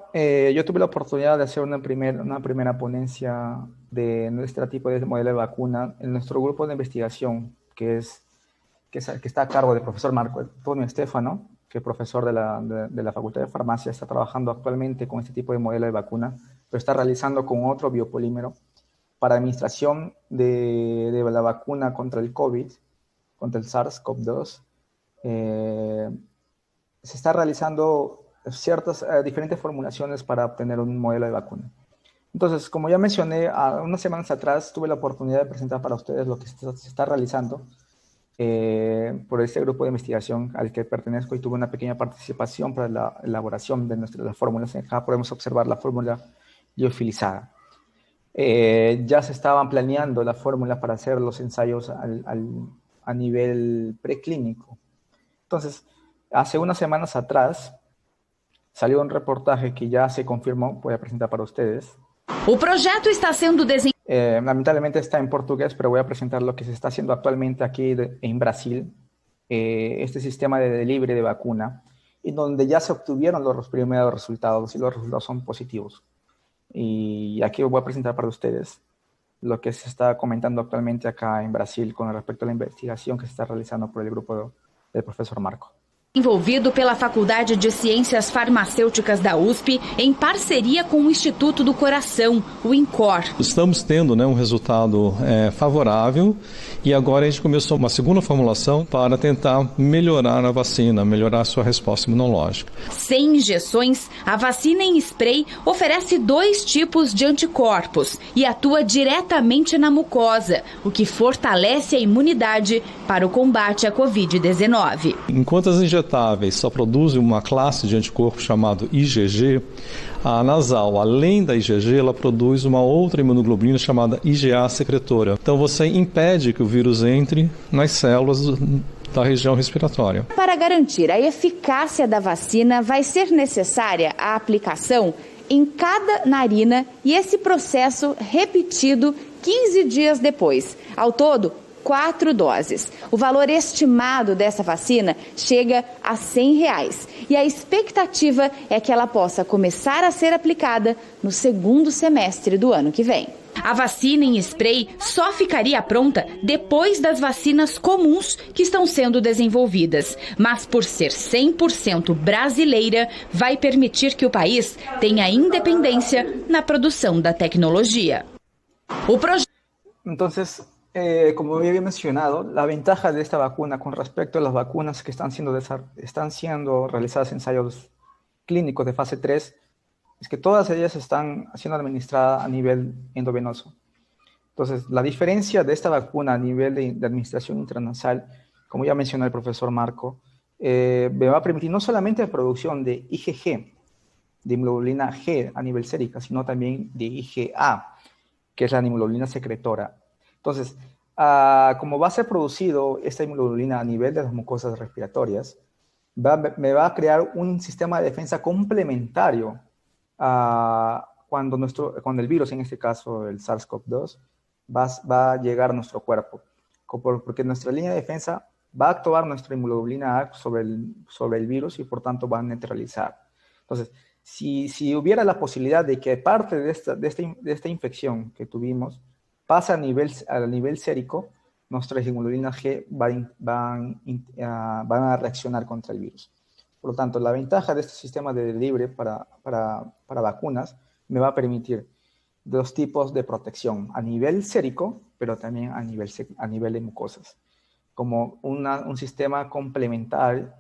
yo tuve la oportunidad de hacer una primera ponencia de nuestro tipo de modelo de vacuna en nuestro grupo de investigación, que está a cargo del profesor Marco Antonio Estefano, que es profesor de la Facultad de Farmacia, está trabajando actualmente con este tipo de modelo de vacuna, pero está realizando con otro biopolímero para administración de la vacuna contra el COVID, contra el SARS-CoV-2. Se está realizando ciertas diferentes formulaciones para obtener un modelo de vacuna. Entonces, como ya mencioné, unas semanas atrás tuve la oportunidad de presentar para ustedes lo que se está realizando por este grupo de investigación al que pertenezco y tuve una pequeña participación para la elaboración de las fórmulas. Acá podemos observar la fórmula liofilizada. Ya se estaban planeando la fórmula para hacer los ensayos a nivel preclínico. Entonces, hace unas semanas atrás salió un reportaje que ya se confirmó, voy a presentar para ustedes. O proyecto está siendo lamentablemente está en portugués, pero voy a presentar lo que se está haciendo actualmente aquí en Brasil, este sistema de delivery de vacuna, y donde ya se obtuvieron los primeros resultados, y los resultados son positivos. Y aquí voy a presentar para ustedes lo que se está comentando actualmente acá en Brasil con respecto a la investigación que se está realizando por el grupo del profesor Marco. Envolvido pela Faculdade de Ciências Farmacêuticas da USP, em parceria com o Instituto do Coração, o INCOR. Estamos tendo um resultado favorável e agora a gente começou uma segunda formulação para tentar melhorar a vacina, melhorar a sua resposta imunológica. Sem injeções, a vacina em spray oferece 2 tipos de anticorpos e atua diretamente na mucosa, o que fortalece a imunidade para o combate à Covid-19. Enquanto as injetáveis só produzem uma classe de anticorpo chamado IgG, a nasal, além da IgG, ela produz uma outra imunoglobulina chamada IgA secretora. Então você impede que o vírus entre nas células da região respiratória. Para garantir a eficácia da vacina, vai ser necessária a aplicação em cada narina e esse processo repetido 15 dias depois. Ao todo, 4 doses. O valor estimado dessa vacina chega a R$100 e a expectativa é que ela possa começar a ser aplicada no segundo semestre do ano que vem. A vacina em spray só ficaria pronta depois das vacinas comuns que estão sendo desenvolvidas. Mas por ser 100% brasileira, vai permitir que o país tenha independência na produção da tecnologia. Entonces, como había mencionado, la ventaja de esta vacuna con respecto a las vacunas que están siendo realizadas ensayos clínicos de fase 3 es que todas ellas están siendo administradas a nivel endovenoso. Entonces, la diferencia de esta vacuna a nivel de administración intranasal, como ya mencionó el profesor Marco, me va a permitir no solamente la producción de IgG, de inmunoglobulina G a nivel sérica, sino también de IgA, que es la inmunoglobulina secretora. Entonces, como va a ser producido esta inmunoglobulina a nivel de las mucosas respiratorias, me va a crear un sistema de defensa complementario cuando el virus, en este caso el SARS-CoV-2, va a llegar a nuestro cuerpo, porque nuestra línea de defensa va a actuar nuestra inmunoglobulina A sobre el virus y por tanto va a neutralizar. Entonces, si hubiera la posibilidad de que parte de esta infección que tuvimos pasa a nivel sérico, nuestras inmunoglobulinas G van a reaccionar contra el virus. Por lo tanto, la ventaja de este sistema de delivery para vacunas me va a permitir dos tipos de protección, a nivel sérico, pero también a nivel de mucosas, como un sistema complementario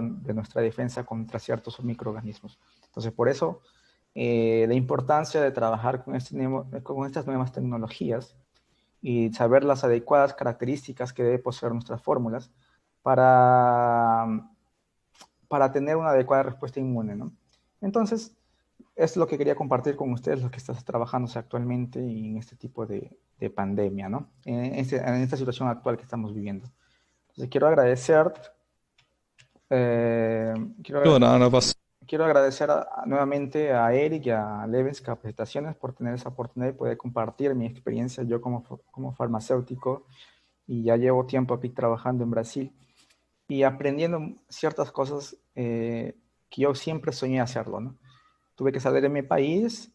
de nuestra defensa contra ciertos microorganismos. Entonces, por eso, la importancia de trabajar con estas nuevas tecnologías y saber las adecuadas características que deben poseer nuestras fórmulas para tener una adecuada respuesta inmune, ¿no? Entonces, es lo que quería compartir con ustedes, lo que está trabajándose actualmente en este tipo de pandemia, ¿no? En esta situación actual que estamos viviendo. Entonces, quiero agradecer nuevamente a Eric y a Levens Capacitaciones por tener esa oportunidad de poder compartir mi experiencia yo como farmacéutico, y ya llevo tiempo aquí trabajando en Brasil y aprendiendo ciertas cosas que yo siempre soñé hacerlo, ¿no? Tuve que salir de mi país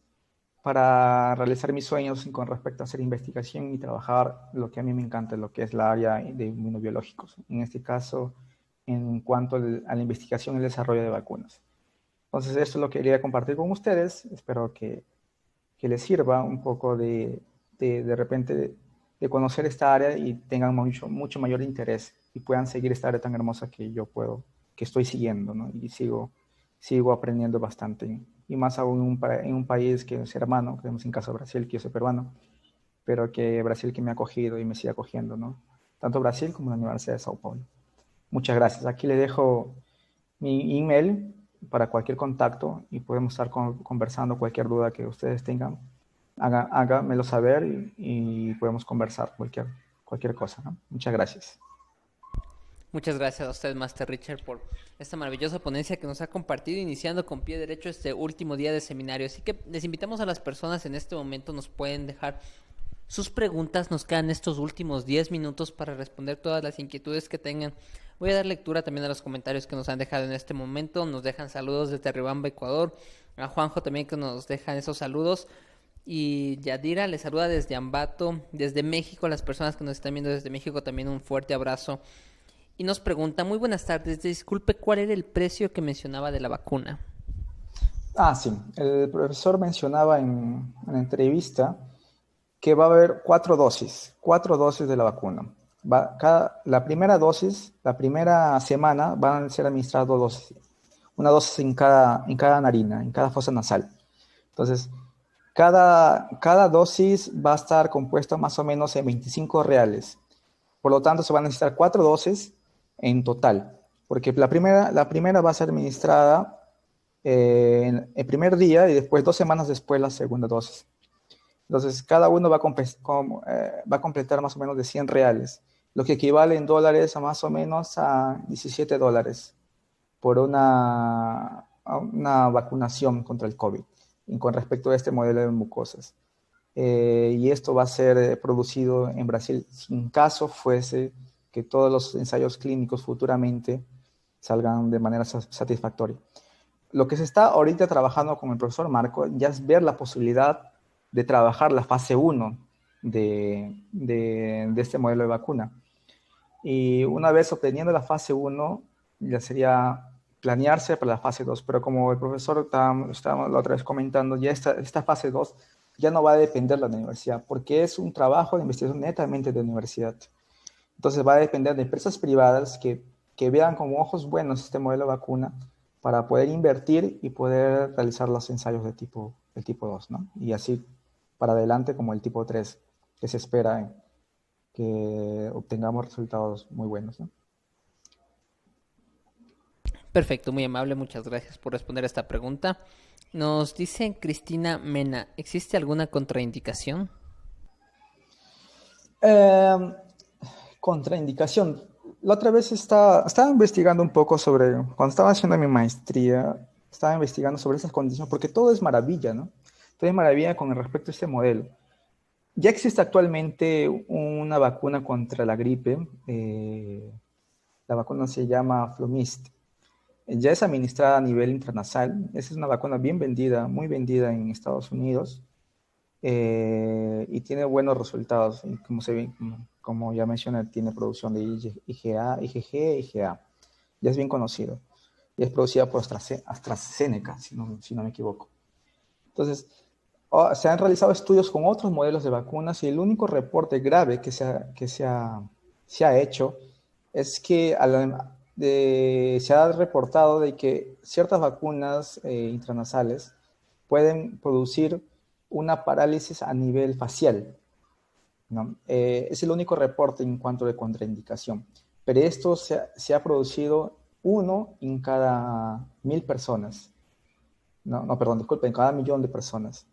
para realizar mis sueños con respecto a hacer investigación y trabajar lo que a mí me encanta, lo que es la área de inmunobiológicos, en este caso en cuanto a la investigación y el desarrollo de vacunas. Entonces, esto lo quería compartir con ustedes. Espero que les sirva un poco de repente de conocer esta área y tengan mucho mayor interés y puedan seguir esta área tan hermosa que que estoy siguiendo, ¿no? Y sigo aprendiendo bastante. Y más aún en un país que es hermano, que tenemos en caso de Brasil, que yo soy peruano, pero que Brasil que me ha acogido y me sigue acogiendo, ¿no? Tanto Brasil como la Universidad de Sao Paulo. Muchas gracias. Aquí le dejo mi email para cualquier contacto y podemos estar conversando cualquier duda que ustedes tengan. Háganmelo saber y podemos conversar cualquier cosa, ¿no? Muchas gracias. Muchas gracias a usted, Master Richard, por esta maravillosa ponencia que nos ha compartido, iniciando con pie derecho este último día de seminario. Así que les invitamos a las personas en este momento, nos pueden dejar sus preguntas. Nos quedan estos últimos 10 minutos para responder todas las inquietudes que tengan. Voy a dar lectura también a los comentarios que nos han dejado en este momento. Nos dejan saludos desde Riobamba, Ecuador. A Juanjo también, que nos dejan esos saludos. Y Yadira les saluda desde Ambato, desde México. Las personas que nos están viendo desde México, también un fuerte abrazo. Y nos pregunta: muy buenas tardes, disculpe, ¿cuál era el precio que mencionaba de la vacuna? Sí, el profesor mencionaba en la entrevista que va a haber 4 dosis de la vacuna. La primera dosis, la primera semana, van a ser administradas 2 dosis. Una dosis en cada narina, en cada fosa nasal. Entonces, cada dosis va a estar compuesta más o menos en 25 reales. Por lo tanto, se van a necesitar 4 dosis en total, porque la primera va a ser administrada el primer día y después 2 semanas después la segunda dosis. Entonces, cada uno va a completar más o menos de 100 reales, lo que equivale en dólares a más o menos a $17 por una vacunación contra el COVID, y con respecto a este modelo de mucosas. y esto va a ser producido en Brasil sin caso fuese que todos los ensayos clínicos futuramente salgan de manera satisfactoria. Lo que se está ahorita trabajando con el profesor Marco ya es ver la posibilidad de trabajar la fase 1 de este modelo de vacuna. Y una vez obteniendo la fase 1, ya sería planearse para la fase 2. Pero como el profesor estábamos la otra vez comentando, ya esta fase 2 ya no va a depender de la universidad, porque es un trabajo de investigación netamente de la universidad. Entonces va a depender de empresas privadas que vean con ojos buenos este modelo de vacuna para poder invertir y poder realizar los ensayos del tipo 2, ¿no? Y así para adelante como el tipo 3, que se espera que obtengamos resultados muy buenos, ¿no? Perfecto, muy amable, muchas gracias por responder esta pregunta. Nos dice Cristina Mena, ¿existe alguna contraindicación? Contraindicación. La otra vez estaba investigando un poco sobre, cuando estaba haciendo mi maestría, estaba investigando sobre esas condiciones, porque todo es maravilla, ¿no? Todo es maravilla con respecto a este modelo. Ya existe actualmente una vacuna contra la gripe. La vacuna se llama Flumist. Ya es administrada a nivel internacional. Esa es una vacuna bien vendida, muy vendida en Estados Unidos. Y tiene buenos resultados. Y como ya mencioné, tiene producción de IgA, IgG, IgA. Ya es bien conocido. Y es producida por AstraZeneca, si no me equivoco. Entonces, se han realizado estudios con otros modelos de vacunas y el único reporte grave que se ha hecho es que se ha reportado de que ciertas vacunas intranasales pueden producir una parálisis a nivel facial, ¿no? Es el único reporte en cuanto de contraindicación, pero esto se ha producido uno en cada 1.000 personas. No, perdón, disculpen, en cada 1.000.000 de personas.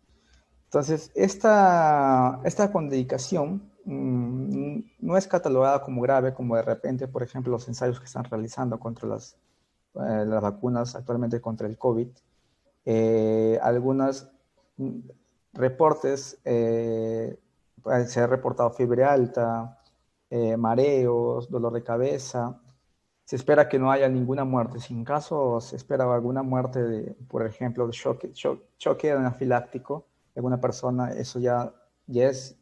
Entonces, esta contraindicación no es catalogada como grave, como de repente, por ejemplo, los ensayos que están realizando contra las vacunas actualmente contra el COVID. Algunos reportes, se ha reportado fiebre alta, mareos, dolor de cabeza. Se espera que no haya ninguna muerte. Si en caso se espera alguna muerte, por ejemplo, de choque anafiláctico de alguna persona, eso ya es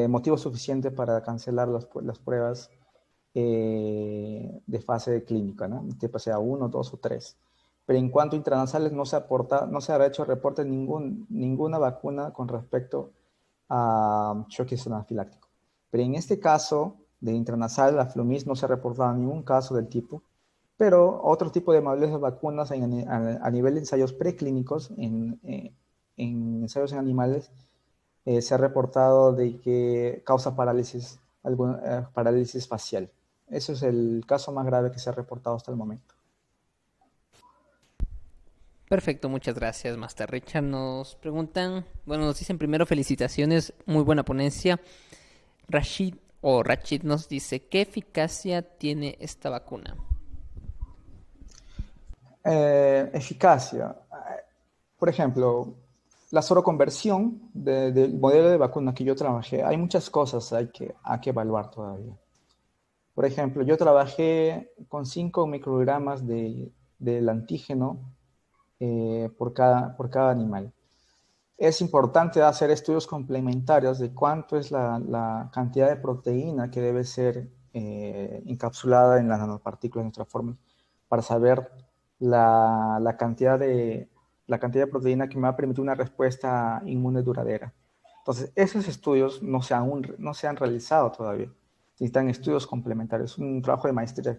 motivo suficiente para cancelar las pruebas de fase clínica, ¿no? Tipo sea 1, 2 o 3. Pero en cuanto a intranasales no se ha hecho reporte ninguna vacuna con respecto a choque anafiláctico. Pero en este caso de intranasal, la Flumist, no se ha reportado ningún caso del tipo, pero otro tipo de modelos de vacunas a nivel de ensayos preclínicos, en ensayos en animales, se ha reportado de que causa parálisis facial. Eso es el caso más grave que se ha reportado hasta el momento. Perfecto, muchas gracias, Master Richard. Nos dicen primero felicitaciones, muy buena ponencia. Rachid nos dice, ¿qué eficacia tiene esta vacuna? Eficacia. Por ejemplo, la soroconversión del modelo de vacuna que yo trabajé, hay muchas cosas hay que evaluar todavía. Por ejemplo, yo trabajé con 5 microgramas del antígeno por cada animal. Es importante hacer estudios complementarios de cuánto es la cantidad de proteína que debe ser encapsulada en las nanopartículas de nuestra fórmula para saber la cantidad de proteína que me va a permitir una respuesta inmune duradera. Entonces, esos estudios no se han realizado todavía. Necesitan estudios complementarios. Un trabajo de maestría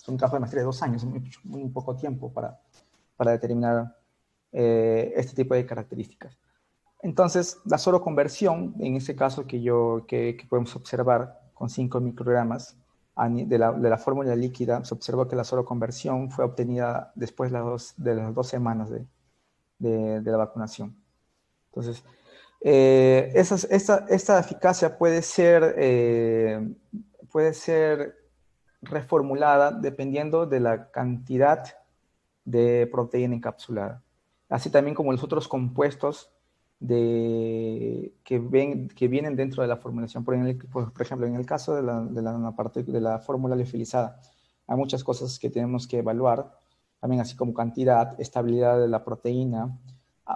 un trabajo de maestría de 2 años, muy poco tiempo para determinar este tipo de características. Entonces, la soroconversión, en este caso que podemos observar con 5 microgramas de la fórmula líquida, se observó que la soroconversión fue obtenida después de las 2 semanas de la vacunación. Entonces, esta eficacia puede ser reformulada dependiendo de la cantidad de proteína encapsulada, así también como los otros compuestos que vienen dentro de la formulación. Por ejemplo, en el caso de la fórmula liofilizada, hay muchas cosas que tenemos que evaluar, también así como cantidad, estabilidad de la proteína,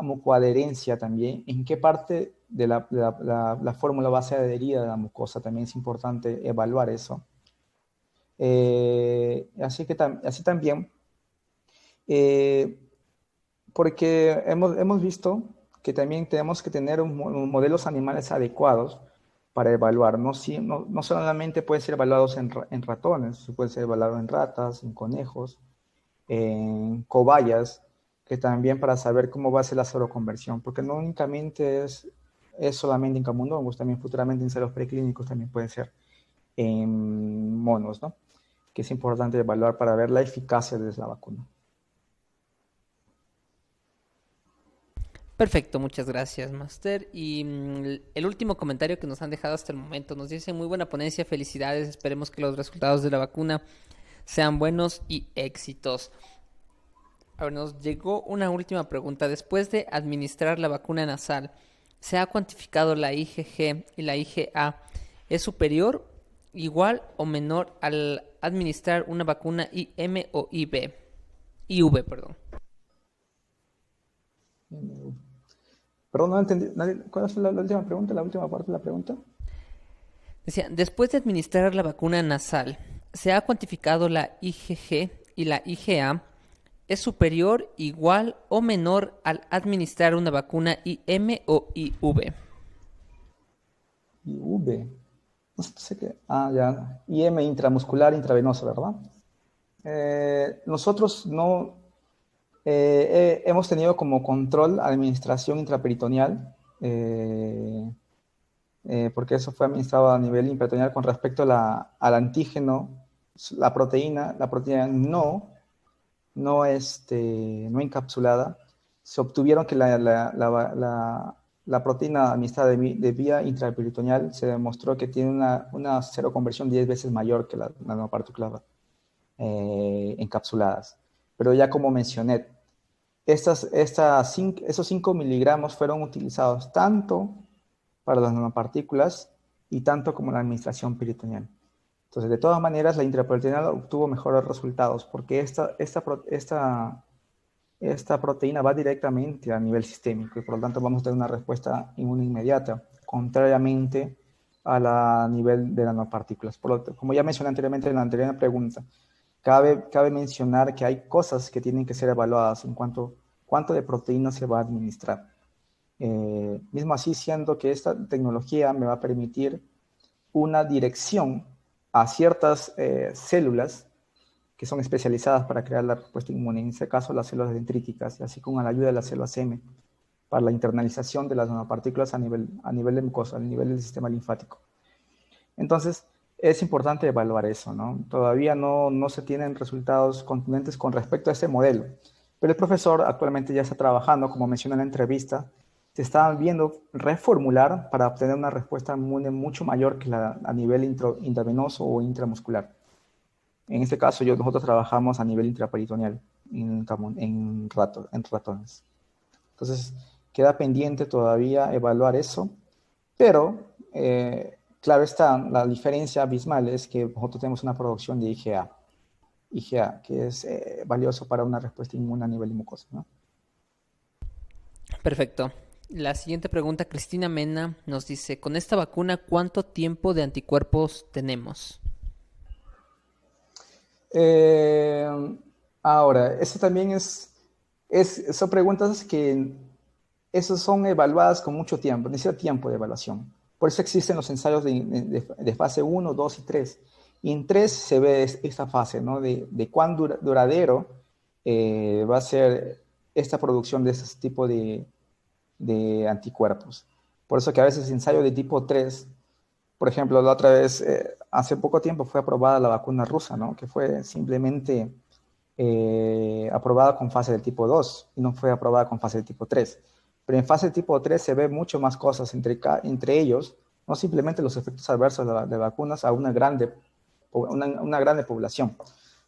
mucoadherencia también, en qué parte de la fórmula va a ser adherida a la mucosa, también es importante evaluar eso. Así también, porque hemos visto que también tenemos que tener modelos animales adecuados para evaluar. No solamente pueden ser evaluados en ratones, puede ser evaluado en ratas, en conejos, en cobayas, que también para saber cómo va a ser la seroconversión, porque no únicamente es solamente en camundongos, también futuramente en celos preclínicos también puede ser en monos, ¿no? Que es importante evaluar para ver la eficacia de la vacuna. Perfecto, muchas gracias, Master. Y el último comentario que nos han dejado hasta el momento nos dice: muy buena ponencia, felicidades, esperemos que los resultados de la vacuna sean buenos y éxitos. A ver, nos llegó una última pregunta. Después de administrar la vacuna nasal, ¿se ha cuantificado la IgG y la IgA? ¿Es superior, igual o menor al administrar una vacuna IM o IV? IV, perdón. Perdón, no entendí. ¿Cuál fue la última pregunta? ¿La última parte de la pregunta? Decía, después de administrar la vacuna nasal, ¿se ha cuantificado la IgG y la IgA? ¿Es superior, igual o menor al administrar una vacuna IM o IV? IV. No sé qué. Ya. IM, intramuscular, intravenoso, ¿verdad? Nosotros no hemos tenido como control administración intraperitoneal, porque eso fue administrado a nivel intraperitoneal con respecto al antígeno, la proteína no encapsulada. Se obtuvieron que la proteína administrada de vía intraperitoneal se demostró que tiene una seroconversión 10 veces mayor que las nanopartículas encapsuladas. Pero ya como mencioné, esos 5 miligramos fueron utilizados tanto para las nanopartículas y tanto como la administración peritoneal. Entonces, de todas maneras, la intraperitoneal obtuvo mejores resultados porque esta proteína va directamente a nivel sistémico y por lo tanto vamos a tener una respuesta inmune inmediata, contrariamente a nivel de nanopartículas. Como ya mencioné anteriormente en la anterior pregunta, cabe mencionar que hay cosas que tienen que ser evaluadas en cuanto de proteína se va a administrar. Mismo así, siendo que esta tecnología me va a permitir una dirección a ciertas células que son especializadas para crear la respuesta inmune, en este caso las células dendríticas, así como a la ayuda de las células M, para la internalización de las nanopartículas a nivel de mucosa, a nivel del sistema linfático. Entonces, es importante evaluar eso, ¿no? Todavía no se tienen resultados contundentes con respecto a este modelo, pero el profesor actualmente ya está trabajando, como mencioné en la entrevista, se está viendo reformular para obtener una respuesta inmune mucho mayor que a nivel intravenoso o intramuscular. En este caso, nosotros trabajamos a nivel intraperitoneal en ratones. Entonces, queda pendiente todavía evaluar eso, pero claro está, la diferencia abismal es que nosotros tenemos una producción de IgA, que es valioso para una respuesta inmune a nivel mucoso, ¿no? Perfecto. La siguiente pregunta, Cristina Mena nos dice: con esta vacuna, ¿cuánto tiempo de anticuerpos tenemos? Ahora, eso también son preguntas que son evaluadas con mucho tiempo, necesita tiempo de evaluación. Por eso existen los ensayos de fase 1, 2 y 3. Y en 3 se ve esta fase, ¿no? De cuán duradero va a ser esta producción de este tipo de anticuerpos. Por eso que a veces ensayo de tipo 3, por ejemplo, la otra vez, hace poco tiempo fue aprobada la vacuna rusa, ¿no? Que fue simplemente aprobada con fase del tipo 2 y no fue aprobada con fase del tipo 3. Pero en fase del tipo 3 se ve mucho más cosas entre ellos, no simplemente los efectos adversos de vacunas a una grande población,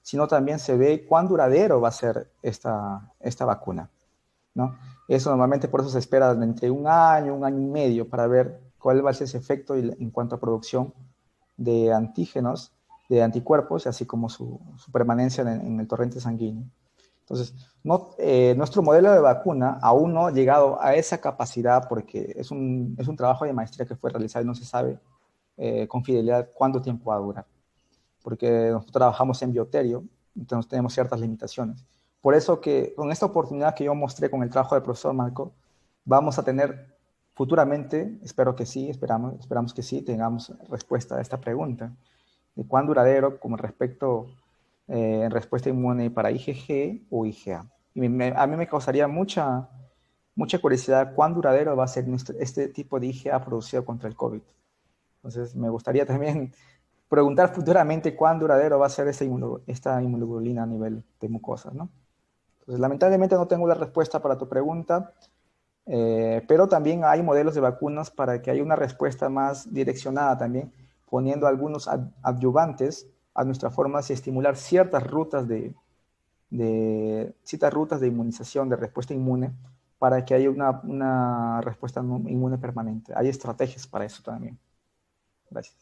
sino también se ve cuán duradero va a ser esta vacuna, ¿no? Eso normalmente por eso se espera entre un año y medio para ver cuál va a ser ese efecto en cuanto a producción de antígenos, de anticuerpos, así como su permanencia en el torrente sanguíneo. Entonces, nuestro modelo de vacuna aún no ha llegado a esa capacidad porque es un trabajo de maestría que fue realizado y no se sabe con fidelidad cuánto tiempo va a durar, porque nosotros trabajamos en bioterio, entonces tenemos ciertas limitaciones. Por eso que con esta oportunidad que yo mostré con el trabajo del profesor Marco, vamos a tener futuramente, espero que sí, esperamos que sí, tengamos respuesta a esta pregunta, de cuán duradero como respecto respuesta inmune para IgG o IgA. Y a mí me causaría mucha curiosidad cuán duradero va a ser este tipo de IgA producido contra el COVID. Entonces, me gustaría también preguntar futuramente cuán duradero va a ser esta inmunoglobulina a nivel de mucosas, ¿no? Entonces, lamentablemente no tengo la respuesta para tu pregunta, pero también hay modelos de vacunas para que haya una respuesta más direccionada también, poniendo algunos adyuvantes a nuestras formas y estimular ciertas rutas de inmunización, de respuesta inmune, para que haya una respuesta inmune permanente. Hay estrategias para eso también. Gracias.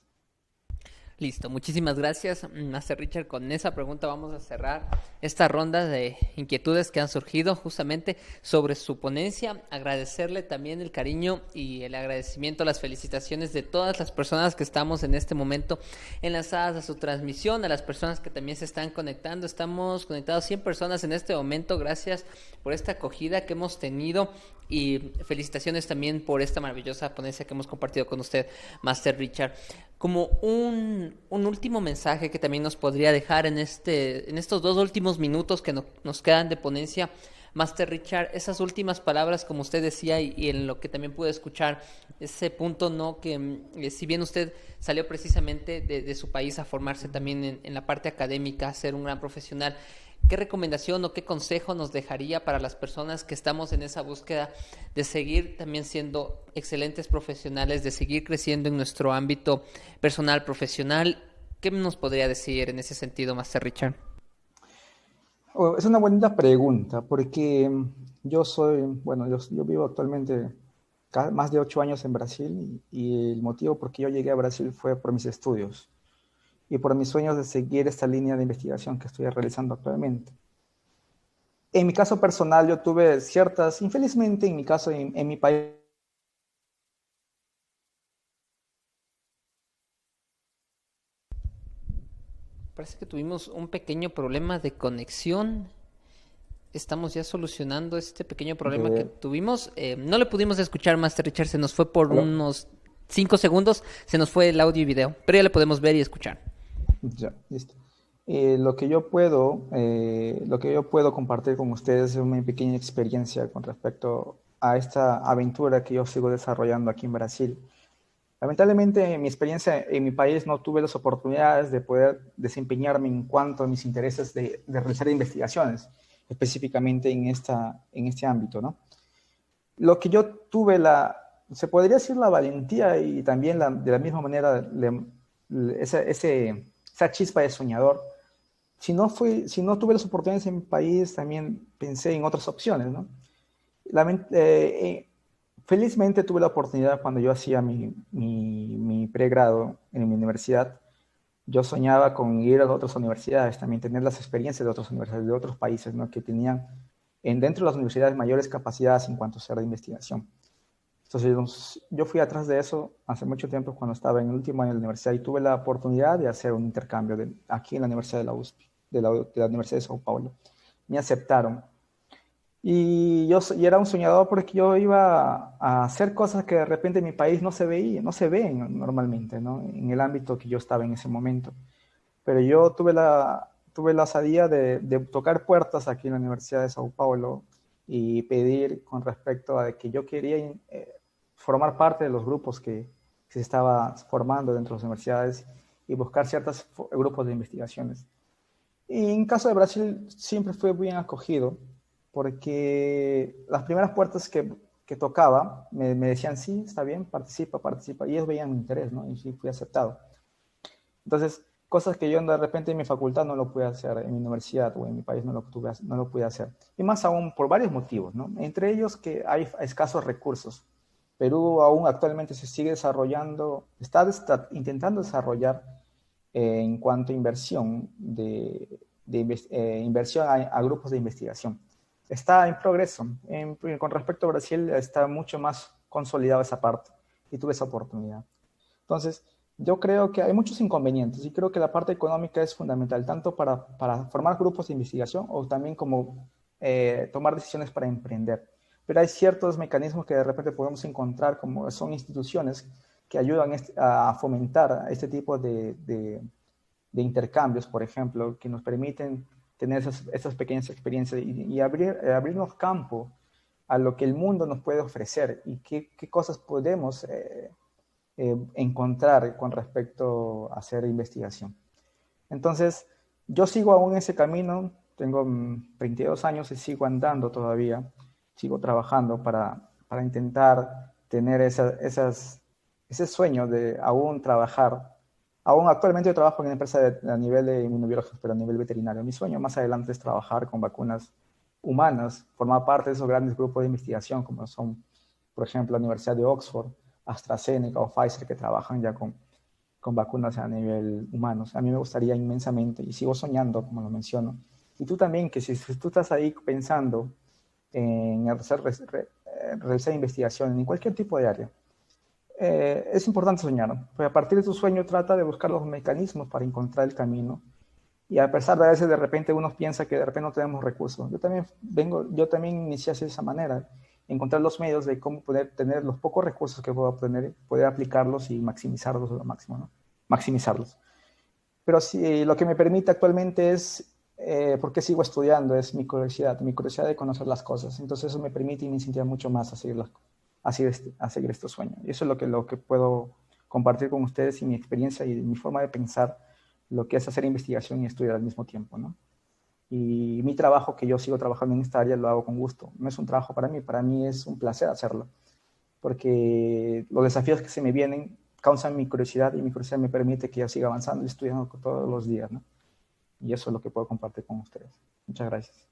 Listo, muchísimas gracias, Master Richard. Con esa pregunta vamos a cerrar esta ronda de inquietudes que han surgido justamente sobre su ponencia. Agradecerle también el cariño y el agradecimiento, las felicitaciones de todas las personas que estamos en este momento enlazadas a su transmisión, a las personas que también se están conectando. Estamos conectados 100 personas en este momento. Gracias por esta acogida que hemos tenido y felicitaciones también por esta maravillosa ponencia que hemos compartido con usted, Master Richard. Como un último mensaje que también nos podría dejar en estos 2 últimos minutos que nos quedan de ponencia, Master Richard, esas últimas palabras, como usted decía, y en lo que también pude escuchar, ese punto, ¿no? Que si bien usted salió precisamente de su país a formarse también en la parte académica, a ser un gran profesional, ¿qué recomendación o qué consejo nos dejaría para las personas que estamos en esa búsqueda de seguir también siendo excelentes profesionales, de seguir creciendo en nuestro ámbito personal, profesional? ¿Qué nos podría decir en ese sentido, Master Richard? Es una bonita pregunta, porque yo vivo actualmente más de 8 años en Brasil y el motivo por que yo llegué a Brasil fue por mis estudios y por mis sueños de seguir esta línea de investigación que estoy realizando actualmente. En mi caso personal, yo tuve infelizmente en mi caso, en mi país, Parece que tuvimos un pequeño problema de conexión. Estamos ya solucionando este pequeño problema que tuvimos. No le pudimos escuchar, Master Richard, se nos fue por unos 5 segundos, se nos fue el audio y video, pero ya le podemos ver y escuchar. Ya, listo. Lo que yo puedo compartir con ustedes es una pequeña experiencia con respecto a esta aventura que yo sigo desarrollando aquí en Brasil. Lamentablemente, en mi experiencia en mi país no tuve las oportunidades de poder desempeñarme en cuanto a mis intereses de realizar investigaciones, específicamente en este ámbito, ¿no? Lo que yo tuve se podría decir la valentía y también de la misma manera esa chispa de soñador. Si no tuve las oportunidades en mi país, también pensé en otras opciones, ¿no? Felizmente tuve la oportunidad cuando yo hacía mi pregrado en mi universidad. Yo soñaba con ir a otras universidades, también tener las experiencias de otras universidades, de otros países, ¿no? Que tenían dentro de las universidades mayores capacidades en cuanto a ser de investigación. Entonces yo fui atrás de eso hace mucho tiempo cuando estaba en el último año de la universidad y tuve la oportunidad de hacer un intercambio aquí en la Universidad de la USP, de la Universidad de São Paulo. Me aceptaron. Y era un soñador porque yo iba a hacer cosas que de repente en mi país no se ven normalmente, ¿no? En el ámbito que yo estaba en ese momento. Pero yo tuve la osadía de tocar puertas aquí en la Universidad de São Paulo y pedir con respecto a que yo quería formar parte de los grupos que se estaba formando dentro de las universidades y buscar ciertos grupos de investigaciones. Y en caso de Brasil siempre fue bien acogido, porque las primeras puertas que tocaba me decían, sí, está bien, participa, y ellos veían mi interés, ¿no? Y sí, fui aceptado. Entonces, cosas que yo de repente en mi facultad no lo pude hacer, en mi universidad o en mi país no lo pude hacer. Y más aún por varios motivos, ¿no? Entre ellos que hay escasos recursos. Perú aún actualmente se sigue desarrollando, está intentando desarrollar en cuanto a inversión, inversión a grupos de investigación. Está en progreso. Con respecto a Brasil, está mucho más consolidado esa parte y tuve esa oportunidad. Entonces, yo creo que hay muchos inconvenientes y creo que la parte económica es fundamental, tanto para formar grupos de investigación o también como tomar decisiones para emprender. Pero hay ciertos mecanismos que de repente podemos encontrar, como son instituciones que ayudan a fomentar este tipo de intercambios, por ejemplo, que nos permiten tener esas pequeñas experiencias y abrirnos campo a lo que el mundo nos puede ofrecer y qué cosas podemos encontrar con respecto a hacer investigación. Entonces, yo sigo aún ese camino, tengo 22 años y sigo andando todavía, sigo trabajando para intentar tener ese sueño de aún trabajar. Aún actualmente yo trabajo en una empresa a nivel de inmunobiología, pero a nivel veterinario. Mi sueño más adelante es trabajar con vacunas humanas, formar parte de esos grandes grupos de investigación como son, por ejemplo, la Universidad de Oxford, AstraZeneca o Pfizer, que trabajan ya con vacunas a nivel humano. A mí me gustaría inmensamente y sigo soñando, como lo menciono. Y tú también, que si tú estás ahí pensando en realizar investigación en cualquier tipo de área, es importante soñar. Pues a partir de tu sueño trata de buscar los mecanismos para encontrar el camino. Y a pesar de a veces de repente uno piensa que de repente no tenemos recursos. Yo también inicié así de esa manera. Encontrar los medios de cómo poder tener los pocos recursos que puedo obtener, poder aplicarlos y maximizarlos al máximo, ¿no? Maximizarlos. Pero sí, lo que me permite actualmente es, porque sigo estudiando, es mi curiosidad de conocer las cosas. Entonces eso me permite y me incentiva mucho más a seguir este sueño. Y eso es lo que puedo compartir con ustedes y mi experiencia y mi forma de pensar lo que es hacer investigación y estudiar al mismo tiempo, ¿no? Y mi trabajo, que yo sigo trabajando en esta área, lo hago con gusto. No es un trabajo para mí es un placer hacerlo, porque los desafíos que se me vienen causan mi curiosidad y mi curiosidad me permite que yo siga avanzando y estudiando todos los días, ¿no? Y eso es lo que puedo compartir con ustedes. Muchas gracias.